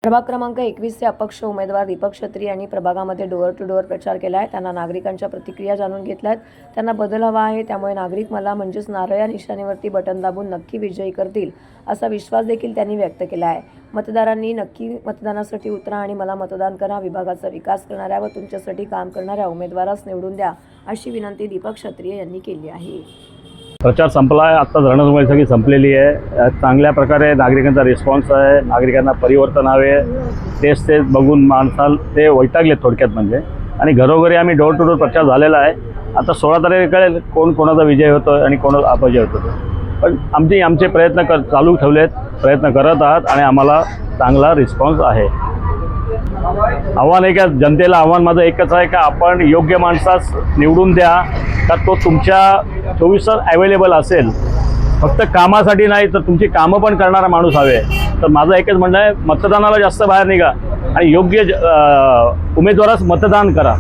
प्रभाग क्रमांक 21 चे अपक्ष उमेदवार दीपक क्षत्री यांनी प्रभागामध्ये डोअर टू डोअर प्रचार केला आहे। त्यांना नागरिकांच्या प्रतिक्रिया जाणून घेतल्यात। त्यांना बदल हवा आहे, त्यामुळे नागरिक मला म्हणजेच नारळ या निशाणीवरती बटन दाबून नक्की विजयी करतील असा विश्वास देखील त्यांनी व्यक्त केला आहे। मतदारांनी नक्की मतदानासाठी उतरा आणि मला मतदान करा, विभागाचा विकास करणाऱ्या व तुमच्यासाठी काम करणाऱ्या उमेदवारास निवडून द्या अशी विनंती दीपक क्षत्री यांनी केली आहे। प्रचार संपला आहे, आता रणधुमाळी सगळी संपलेली आहे। चांगल्या प्रकारे नागरिकांचा रिस्पॉन्स आहे। नागरिकांना परिवर्तन हवे, तेच बघून माणसाला ते वैतागले थोडक्यात म्हणजे। आणि घरोघरी आम्ही डोर टू डोर प्रचार झालेला आहे। आता 16 तारखेला कळेल कोण कोणाचा विजय होतो आणि कोण अपजय होतो। पण आमचे प्रयत्न चालू ठेवलेत, प्रयत्न करत आहात आणि आम्हाला चांगला रिस्पॉन्स आहे। आव्हान आहे का जनतेला, आव्हान माझं एकच आहे का आपण योग्य माणसास निवडून द्या, तर तो तुमच्या 24 तास अवेलेबल असेल। फक्त कामासाठी नाही तर तुमची कामं पण करणारा माणूस हवे। तर माझं एकच म्हणणं आहे, मतदानाला जास्त बाहेर निघा आणि योग्य उमेदवारास मतदान करा।